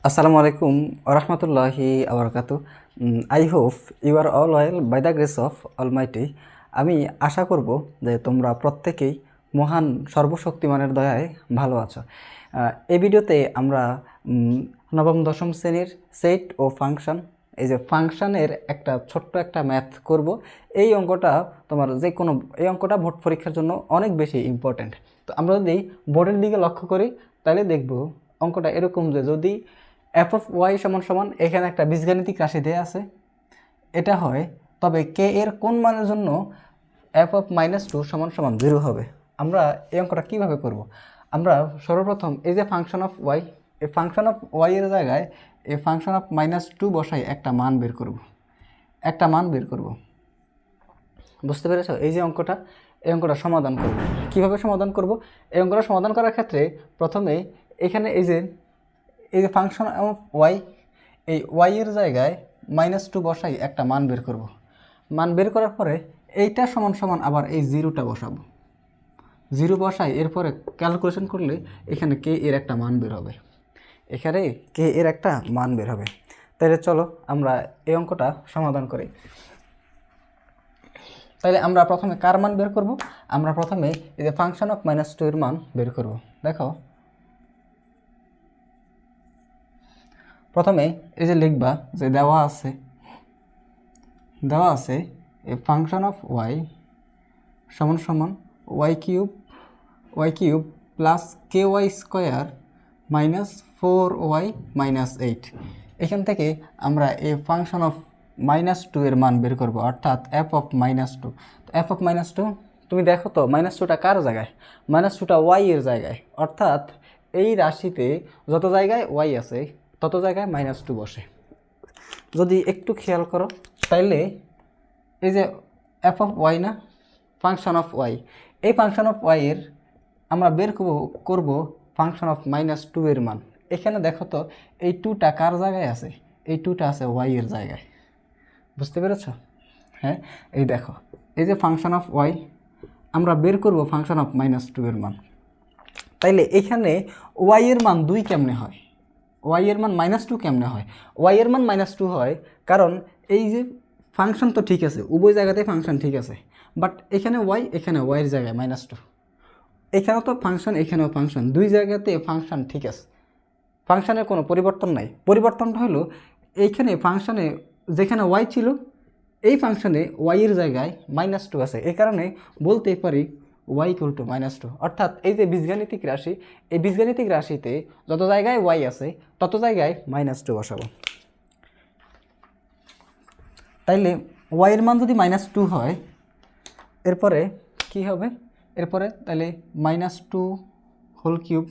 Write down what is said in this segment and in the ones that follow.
Assalamu alaikum warahmatullahi wabarakatuh. I hope you are all well by the grace of Almighty. আমি আশা করব যে তোমরা প্রত্যেকেই মহান সর্বশক্তিমানের দয়ায় ভালো আছো। এই ভিডিওতে আমরা নবম দশম শ্রেণীর সেট ও ফাংশন, এই যে ফাংশনের একটা ছোট্ট একটা ম্যাথ করব। এই অঙ্কটা তোমার যে কোনো এই অঙ্কটা বোর্ড পরীক্ষার জন্য অনেক বেশি ইম্পর্ট্যান্ট। তো আমরা যদি বোর্ডের দিকে লক্ষ্য করি তাহলে দেখব অঙ্কটা এরকম যে যদি এফ অফ ওয়াই সমান সমান এখানে একটা বীজগাণিতিক রাশি দেওয়া আছে, এটা হয় তবে কে এর কোন মানের জন্য এফ অফ -2 সমান সমান 0 হবে। আমরা এই অঙ্কটা কীভাবে করব? আমরা সর্বপ্রথম এই যে ফাংশন অফ ওয়াই, এই ফাংশন অফ ওয়াই এর জায়গায় এই ফাংশন অফ -2 বসাই একটা মান বের করব। বুঝতে পেরেছ? এই যে অঙ্কটা, এই অঙ্কটা সমাধান করব। কীভাবে সমাধান করব? এই অঙ্কটা সমাধান করার ক্ষেত্রে প্রথমে এখানে এই যে ফাংশন অফ ওয়াই, এই ওয়াই এর জায়গায় -2 বসাই একটা মান বের করব। মান বের করার পরে এইটা সমান সমান আবার এই জিরোটা বসাবো, 0 বসাই, এরপরে ক্যালকুলেশন করলে এখানে কে এর একটা মান বের হবে, তাহলে চলো আমরা এই অঙ্কটা সমাধান করি। তাহলে আমরা প্রথমে কার মান বের করব? আমরা প্রথমে এই যে ফাংশন অফ -2 এর মান বের করব। দেখো, প্রথমে এই যে লিখবা যে দেওয়া আছে এ ফাংশন অফ ওয়াই সমান সমান ওয়াই কিউব প্লাস কে ওয়াই স্কোয়ার -4y -8। এখান থেকে আমরা এই ফাংশন অফ -2 এর মান বের করব, অর্থাৎ এফ অফ -2। তো এফ অফ -2 তুমি দেখো তো -2টা কার জায়গায়? -2টা ওয়াই এর জায়গায়, অর্থাৎ এই রাশিতে যত জায়গায় ওয়াই আছে তত জায়গায় -2 বসে। যদি একটু খেয়াল করো তাইলে এই যে এফ অফ ওয়াই না, ফাংশন অফ ওয়াই, এই ফাংশন অফ ওয়াই এর আমরা বের করব ফাংশন অফ -2 এর মান। এখানে দেখো তো এই 2টা কার জায়গায় আছে? এই 2টা আছে ওয়াই এর জায়গায়। বুঝতে পেরেছ? হ্যাঁ, এই দেখো, এই যে ফাংশন অফ ওয়াই, আমরা বের করব ফাংশন অফ -2 এর মান। তাইলে এখানে ওয়াই এর মান 2 কেমনে হয়? ওয়াই এর মান -2 কেমনে হয়? ওয়াই এর মান -2 হয় কারণ এই যে ফাংশন তো ঠিক আছে, উভয় জায়গাতে ফাংশন ঠিক আছে, বাট এখানে ওয়াইয়ের জায়গায় -2, এখানেও তো ফাংশন, এখানেও ফাংশন, দুই জায়গাতে ফাংশন ঠিক আছে, ফাংশনের কোনো পরিবর্তন নাই। পরিবর্তনটা হলো এইখানে ফাংশনে যেখানে ওয়াই ছিল এই ফাংশনে ওয়াইয়ের জায়গায় -2 আছে, এই কারণে বলতেই পারি y = -2। অর্থাৎ এই যে বীজগাণিতিক রাশি, এই বীজগাণিতিক রাশিতে যত জায়গায় y আছে তত জায়গায় -2 বসাবো। তাইলে y এর মান যদি -2 হয়, এরপরে কি হবে? এরপরে তাহলে -2 হোল কিউব,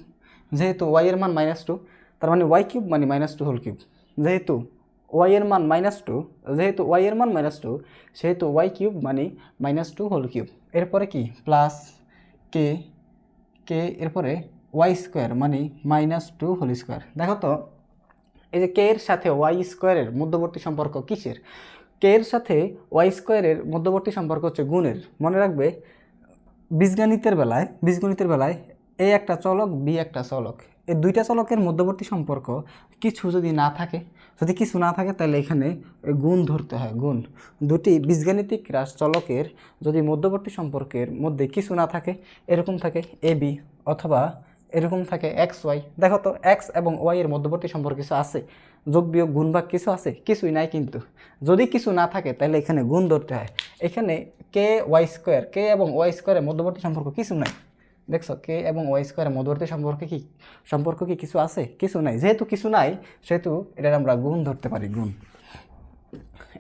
যেহেতু y এর মান -2 তার মানে y কিউব মানে -2 হোল কিউব, যেহেতু y এর মান -2 সেহেতু y কিউব মানে -2 হোল কিউব। এরপরে কি? প্লাস কে এরপরে ওয়াই স্কোয়ার মানে -2 হোল স্কোয়ার। দেখো তো এই যে কে এর সাথে ওয়াই স্কোয়ারের মধ্যবর্তী সম্পর্ক কিসের? কে এর সাথে ওয়াই স্কোয়ারের মধ্যবর্তী সম্পর্ক হচ্ছে গুণের। মনে রাখবে বীজগণিতের বেলায় এ একটা চলক, বি একটা চলক, এই দুইটা চলকের মধ্যবর্তী সম্পর্ক কিছু না থাকে তাহলে এখানে গুণ ধরতে হয়। গুণ দুটি বীজগাণিতিক চলকের যদি মধ্যবর্তী সম্পর্কের মধ্যে কিছু না থাকে, এরকম থাকে এ বি, অথবা এরকম থাকে এক্স ওয়াই। দেখো তো এক্স এবং ওয়াই এর মধ্যবর্তী সম্পর্ক কিছু আছে? যোগ বিয়োগ গুণ ভাগ কিছু আছে? কিছুই নাই। কিন্তু যদি কিছু না থাকে তাহলে এখানে গুণ ধরতে হয়। এখানে কে এবং ওয়াই স্কোয়ারের মধ্যবর্তী সম্পর্ক কিছু নাই। দেখছো, কে এবং ওয়াই স্কোয়ারের মধ্যবর্তী সম্পর্ক কি কিছু আছে? কিছু নাই। যেহেতু কিছু নাই সেহেতু এটার আমরা গুণ ধরতে পারি, গুণ।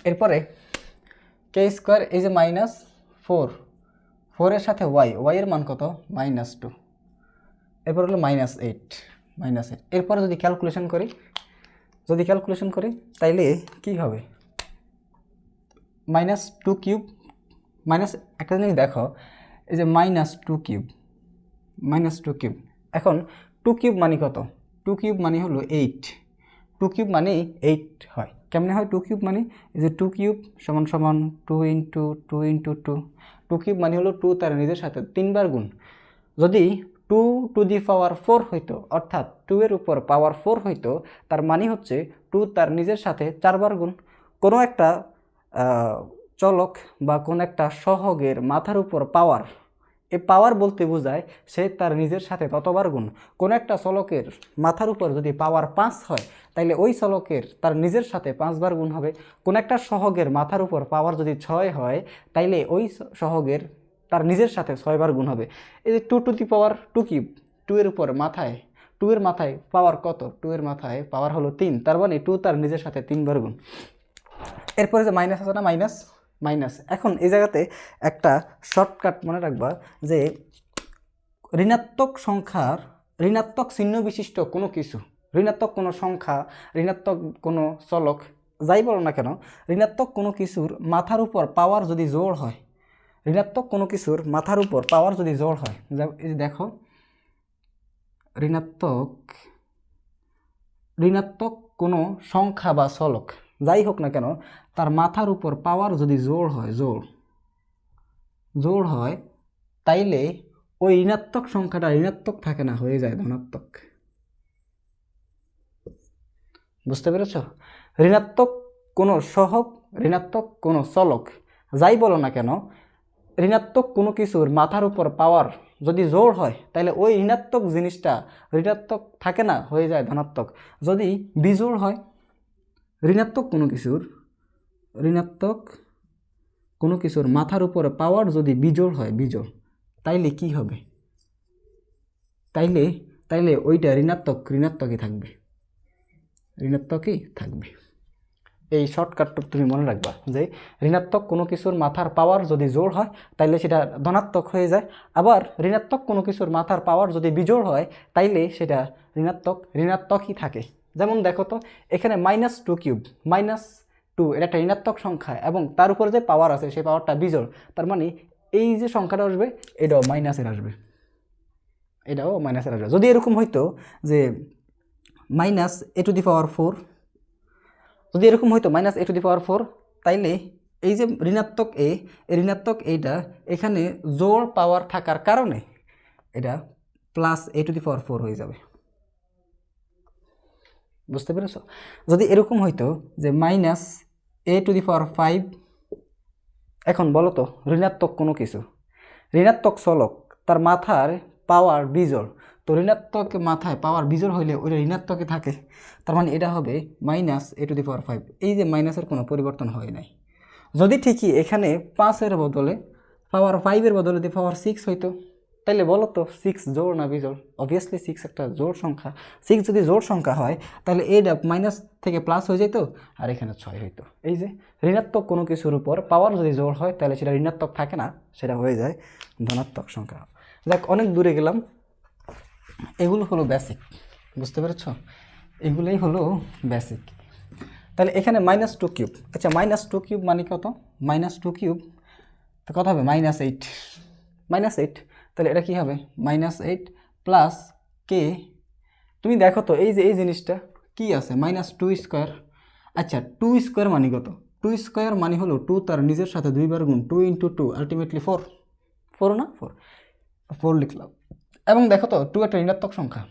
এরপরে কে স্কোয়ার, এই যে -4 এর সাথে ওয়াই এর মান কত? -2। এরপর হলো -8। এরপরে যদি ক্যালকুলেশন করি তাইলে কি হবে? -2 কিউব একটা জিনিস দেখো, এই যে -2 কিউব, এখন 2 কিউব মানে কত? 2 কিউব মানে হলো 8। 2 কিউব মানে 8 হয়। কেমনে হয় 2 কিউব মানে? এই যে 2 কিউব সমান 2 × 2 × 2। 2 কিউব মানে হলো 2 তার নিজের সাথে 3 বার গুণ। যদি টু টু দি পাওয়ার 4 হইতো, অর্থাৎ 2 এর উপর পাওয়ার 4 হইতো, তার মানে হচ্ছে 2 তার নিজের সাথে 4 বার গুণ। কোনো একটা চলক বা কোনো একটা সহগের মাথার উপর পাওয়ার, এই পাওয়ার বলতে বোঝায় সে তার নিজের সাথে ততবার গুণ। কোনো একটা চলকের মাথার উপর যদি পাওয়ার 5 হয়, তাইলে ওই চলকের তার নিজের সাথে 5 বার গুণ হবে। কোনো একটা সহগের মাথার উপর পাওয়ার যদি 6 হয়, তাইলে ওই সহগের তার নিজের সাথে 6 বার গুণ হবে। এই যে 2 টু দি পাওয়ার 2 কিউব, 2 এর উপর মাথায়, 2 এর মাথায় পাওয়ার কত? 2 এর মাথায় পাওয়ার হলো 3, তার মানে 2 তার নিজের সাথে 3 বার গুণ। এরপরে যে মাইনাস আছে না, মাইনাস মাইনাস, এখন এই জায়গাতে একটা শর্টকাট মনে রাখবা যে ঋণাত্মক সংখ্যার ঋণাত্মক চিহ্ন বিশিষ্ট কোনো কিছু, ঋণাত্মক কোনো সংখ্যা, ঋণাত্মক কোনো চলক, যাই বলো না কেন, ঋণাত্মক কোনো কিছুর মাথার উপর পাওয়ার যদি জোর হয়, ঋণাত্মক কোনো কিছুর মাথার উপর পাওয়ার যদি জোর হয়, এই যে দেখো ঋণাত্মক কোনো সংখ্যা বা চলক যাই হোক না কেন, তার মাথার উপর পাওয়ার যদি জোর হয়, তাইলে ওই ঋণাত্মক সংখ্যাটা ঋণাত্মক থাকে না, হয়ে যায় ধনাত্মক। বুঝতে পেরেছ? ঋণাত্মক কোনো সহগ, ঋণাত্মক কোনো চলক, যাই বলো না কেন, ঋণাত্মক কোনো কিছুর মাথার উপর পাওয়ার যদি জোর হয়, তাহলে ওই ঋণাত্মক জিনিসটা ঋণাত্মক থাকে না, হয়ে যায় ধনাত্মক। যদি বিজোড় হয়, ঋণাত্মক কোনো কিছুর মাথার উপরে পাওয়ার যদি বিজোড় হয়, তাইলে কি হবে? তাইলে ওইটা ঋণাত্মকই থাকবে। এই শর্টকাটটুকু তুমি মনে রাখবা যে ঋণাত্মক কোনো কিছুর মাথার পাওয়ার যদি জোড় হয়, তাইলে সেটা ধনাত্মক হয়ে যায়। আবার ঋণাত্মক কোনো কিছুর মাথার পাওয়ার যদি বিজোড় হয়, তাইলে সেটা ঋণাত্মকই থাকে। যেমন দেখো তো, এখানে -2 কিউব, -2 এটা একটা ঋণাত্মক সংখ্যা এবং তার উপর যে পাওয়ার আছে সেই পাওয়ারটা বিজোড়, তার মানে এই যে সংখ্যাটা আসবে এটাও মাইনাসের আসবে। যদি এরকম হইতো যে -a টু দি পাওয়ার 4, যদি এরকম হইতো -a টু দি পাওয়ার 4, তাইলে এই যে ঋণাত্মক এইটা এখানে জোড় পাওয়ার থাকার কারণে এটা +a টু দি পাওয়ার 4 হয়ে যাবে। বুঝতে পেরেছ? যদি এরকম হইতো যে -a টু দি পাওয়ার 5, এখন বলো তো ঋণাত্মক কোনো কিছু, ঋণাত্মক চলক, তার মাথার পাওয়ার বিজোড়, তো ঋণাত্মক মাথায় পাওয়ার বিজোড় হইলে ওইটা ঋণাত্মকে থাকে, তার মানে এটা হবে -a টু দি পাওয়ার 5। এই যে মাইনাসের কোনো পরিবর্তন হয় নাই। যদি ঠিকই এখানে 5-এর বদলে পাওয়ার 5-এর বদলে যদি পাওয়ার 6 হইতো, তাইলে বলো তো 6 জোড় না বিজোড়? অবভিয়াসলি 6 একটা জোড় সংখ্যা। 6 যদি জোড় সংখ্যা হয়, তাহলে এটা মাইনাস থেকে প্লাস হয়ে যেত, আর এখানে 6 হইতো। এই যে ঋণাত্মক কোনো কিছুর উপর পাওয়ার যদি জোড় হয়, তাহলে সেটা ঋণাত্মক থাকে না, সেটা হয়ে যায় ধনাত্মক সংখ্যা। যাক, অনেক দূরে গেলাম। এগুলো হলো বেসিক, বুঝতে পেরেছ? এগুলোই হলো বেসিক। তাহলে এখানে -2 কিউব, আচ্ছা -2 কিউব মানে কত? -2 কিউব তো কত হবে? -8। তাহলে এটা কি হবে? -8 প্লাস কে। তুমি দেখো তো এই যে এই জিনিসটা কি আছে, -2 স্কোয়ার। আচ্ছা, 2 স্কোয়ার মানে কত? 2 স্কোয়ার মানে হলো 2 তার নিজের সাথে 2 বার গুণ, 2 × 2 আলটিমেটলি 4 না, 4 লিখলাম। এবং দেখো তো 2 একটা ঋণাত্মক সংখ্যা,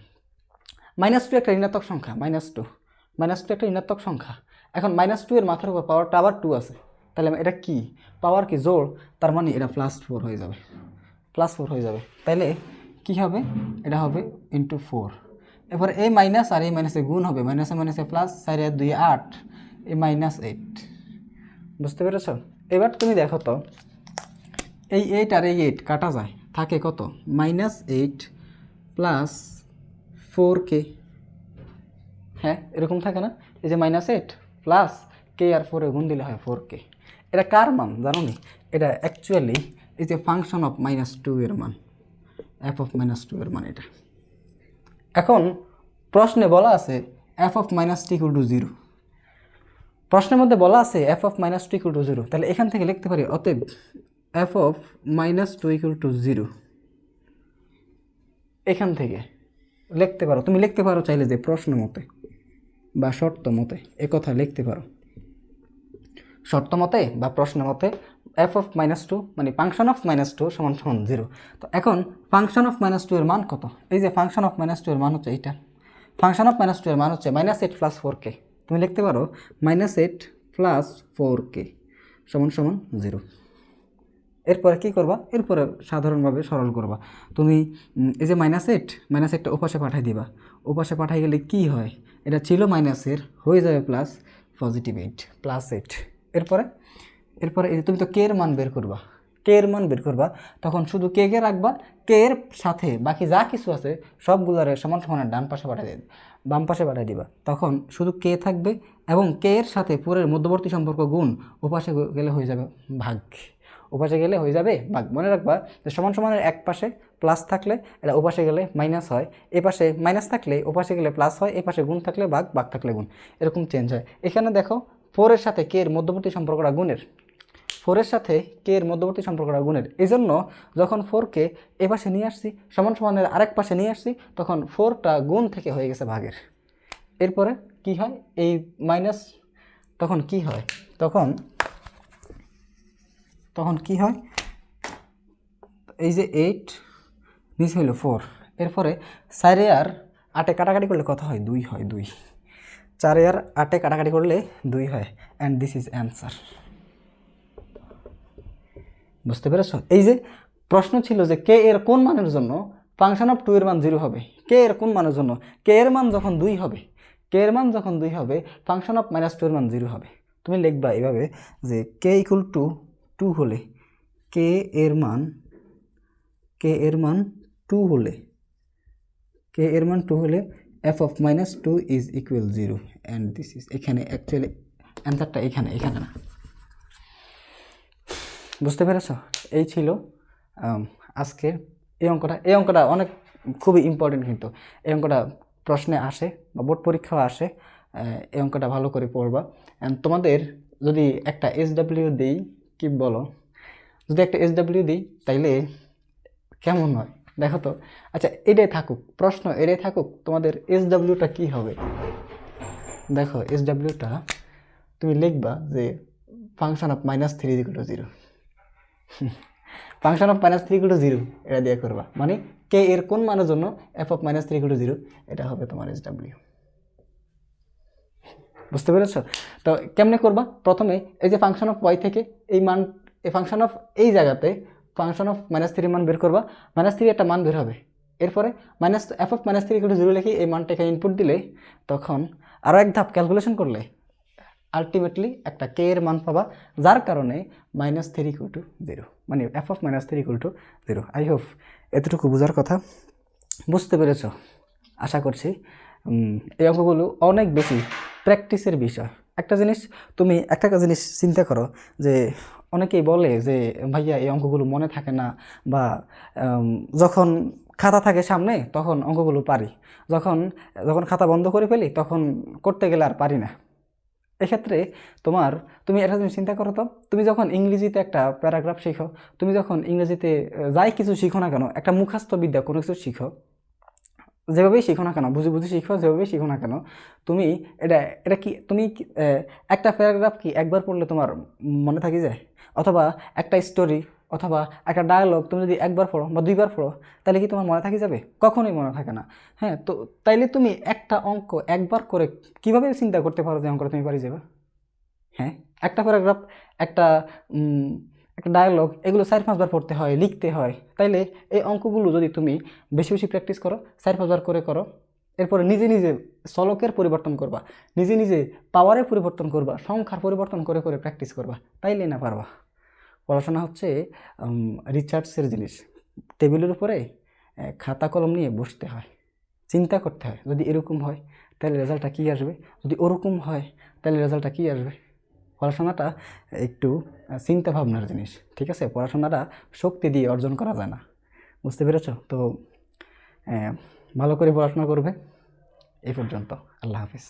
-2 একটা ঋণাত্মক সংখ্যা, -2 একটা ঋণাত্মক সংখ্যা। এখন -2 এর মাথার উপর পাওয়ারটা আবার 2 আছে, তাহলে এটা কি পাওয়ার? কি জোড়, তার মানে এটা +4 হয়ে যাবে, তাইলে কি হবে? এটা হবে × 4। এবার এই মাইনাস আর এই মাইনাসে গুণ হবে, মাইনাসে প্লাস, 4 আর 2 8, এই -8। বুঝতে পেরেছ? এবার তুমি দেখো তো এই 8 আর এই 8 কাটা যায়, থাকে কত? -8 প্লাস 4k। হ্যাঁ, এরকম থাকে না? এই যে -8 প্লাস কে আর 4 গুণ দিলে হয় 4k। এটা কার মান জানো নি? এটা অ্যাকচুয়ালি এই যে ফাংশন অফ -2 এর মান, f(-2) এর মান এটা। এখন প্রশ্নে বলা আছে f(-t) = 0। প্রশ্নের মধ্যে বলা আছে f(-t) = 0, তাহলে এখান থেকে লিখতে পারি অতএব f(-2) = 0। এখান থেকে লিখতে পারো, তুমি লিখতে পারো চাইলে যে প্রশ্ন মতে বা শর্ত মতে, কথা লিখতে পারো। শর্ত মতে বা প্রশ্ন মতে এফ অফ মাইনাস টু মানে ফাংশন অফ মাইনাস টু সমান সমান 0। তো এখন ফাংশন অফ মাইনাস টু এর মান কত? এই যে ফাংশন অফ মাইনাস টু এর মান হচ্ছে এইটা। ফাংশন অফ মাইনাস টু এর মান হচ্ছে -8 + 4k। তুমি লিখতে পারো -8 + 4k সমান সমান 0। এরপরে কী করবা? এরপরে সাধারণভাবে সরল করবা। তুমি এই যে -8টা ওপাশে পাঠাই দিবা। ওপাশে পাঠাই গেলে কি হয়? এটা ছিল মাইনাসের, হয়ে যাবে প্লাস, +8 +8। এরপরে এই যে তুমি তো কে এর মান বের করবা, কে এর মান বের করবা, তখন শুধু কে কে রাখবা, কে এর সাথে বাকি যা কিছু আছে সবগুলোরে সমান সমানের ডান পাশে পাঠিয়ে দিবে, বাম পাশে পাঠিয়ে দিবা। তখন শুধু কে থাকবে এবং কে এর সাথে পুরের মধ্যবর্তী সম্পর্ক গুণ, ওপাশে গেলে হয়ে যাবে ভাগ, ওপাশে গেলে হয়ে যাবে ভাগ। মনে রাখবা যে সমান সমানের এক পাশে প্লাস থাকলে এটা ওপাশে গেলে মাইনাস হয়, এ পাশে মাইনাস থাকলে ওপাশে গেলে প্লাস হয়, এ পাশে গুণ থাকলে ভাগ, ভাগ থাকলে গুণ, এরকম চেঞ্জ হয়। এখানে দেখো 4 এর সাথে কে এর মধ্যবর্তী সম্পর্কটা গুণের, 4 এর সাথে কে এর মধ্যবর্তী সম্পর্কটা গুণের। এই জন্য যখন 4কে এ পাশে নিয়ে আসছি, সমান সমানের আরেক পাশে নিয়ে আসছি, তখন 4টা গুণ থেকে হয়ে গেছে ভাগের। এরপরে কি হয়? এই মাইনাস তখন কি হয়? তখন কি হয়? এই যে 8 নিচে হইল 4, এরপরে 4 আর 8 কাটাকাটি করলে কত হয়? 2 হয়, 2। 4 আর 8 কাটাকাটি করলে 2 হয়, অ্যান্ড দিস ইজ অ্যান্সার। বুঝতে পেরেছ? এই যে প্রশ্ন ছিল যে কে এর কোন মানের জন্য ফাংশন অফ 2 এর মান 0 হবে, কে এর কোন মানের জন্য, কে এর মান যখন 2 হবে, কে এর মান যখন 2 হবে ফাংশন অফ -2 এর মান 0 হবে। তুমি লিখবা এভাবে যে কে = 2 হলে, কে এর মান 2 হলে, কে এর মান 2 হলে f of -2 is equal 0, and this is এখানে অ্যাকচুয়ালি অ্যান্সারটা এখানে না। বুঝতে পেরেছ? এই ছিল আজকের এই অঙ্কটা অনেক খুবই ইম্পর্টেন্ট, কিন্তু এই অঙ্কটা প্রশ্নে আসে বা বোর্ড পরীক্ষাও আসে। এই অঙ্কটা ভালো করে পড়বা। তোমাদের যদি একটা SW দিই, কি বলো, যদি একটা SW দিই তাইলে কেমন হয় দেখো তো। আচ্ছা, এটাই থাকুক প্রশ্ন, এটাই থাকুক, তোমাদের SWটা কি হবে দেখো। SWটা তুমি লিখবা যে ফাংশন অফ -3 = 0। ফাংশন অফ -3 = 0 এটা দিয়ে করবা, মানে কে এর কোন মানের জন্য f of -3 = 0, এটা হবে তোমার SW। বুঝতে পেরেছ? তো কেমনে করবা? প্রথমে এই যে ফাংশন অফ y থেকে এই মান, এই ফাংশন অফ এই জায়গাতে ফাংশন অফ -3 মান বের করবা, -3 একটা মান বের হবে। এরপরে f of -3 = 0 লিখে এই মানটাকে ইনপুট দিলে, তখন আরও এক ধাপ ক্যালকুলেশন করলে আলটিমেটলি একটা কে এর মান পাবা, যার কারণে -3 = 0, মানে f of -3 = 0। আই হোপ এতটুকু বোঝার কথা। বুঝতে পেরেছ আশা করছি। এই অঙ্কগুলো অনেক বেশি প্র্যাকটিসের বিষয়। একটা জিনিস চিন্তা করো যে অনেকেই বলে যে ভাইয়া এই অঙ্কগুলো মনে থাকে না, বা যখন খাতা থাকে সামনে তখন অঙ্কগুলো পারি, যখন খাতা বন্ধ করে ফেলি তখন করতে গেলে আর পারি না। এক্ষেত্রে তুমি একটা জিনিস চিন্তা করো তো, তুমি যখন ইংরেজিতে একটা প্যারাগ্রাফ শিখো, তুমি যখন ইংরেজিতে যাই কিছু শিখো না কেন, একটা মুখস্থ বিদ্যা কোনো কিছু শিখো, যেভাবেই শিখো না কেন, বুঝে শিখো, যেভাবেই শিখো না কেন, তুমি এটা কি তুমি একটা প্যারাগ্রাফ কি একবার পড়লে তোমার মনে থাকি যায়? অথবা একটা স্টোরি অথবা একটা ডায়ালগ তুমি যদি একবার পড়ো বা 2বার পড়ো, তাহলে কি তোমার মনে থাকি যাবে? কখনোই মনে থাকে না। হ্যাঁ, তো তাইলে তুমি একটা অঙ্ক একবার করে কিভাবে চিন্তা করতে পারো যে অঙ্কটা তুমি পারি যাবে? হ্যাঁ, একটা প্যারাগ্রাফ, একটা একটা ডায়ালগ, এগুলো 4-5বার পড়তে হয়, লিখতে হয়। তাইলে এই অঙ্কগুলো যদি তুমি বেশি বেশি প্র্যাকটিস করো, 4-5বার করে করো, এরপরে নিজে নিজে চলকের পরিবর্তন করবা, নিজে নিজে পাওয়ারের পরিবর্তন করবা, সংখ্যার পরিবর্তন করে করে প্র্যাকটিস করবা, তাইলে না পারবা। পড়াশোনা হচ্ছে রিসার্চের জিনিস। টেবিলের উপরে খাতা কলম নিয়ে বসতে হয়, চিন্তা করতে হয়, যদি এরকম হয় তাহলে রেজাল্টটা কী আসবে, যদি ওরকম হয় তাহলে রেজাল্টটা কী আসবে। পড়াশোনাটা একটু চিন্তা ভাবনার জিনিস, ঠিক আছে? পড়াশোনাটা শক্তি দিয়ে অর্জন করা যায় না। বুঝতে পেরেছ? তো ভালো করে পড়াশোনা করবে। এই পর্যন্ত, আল্লাহ হাফিজ।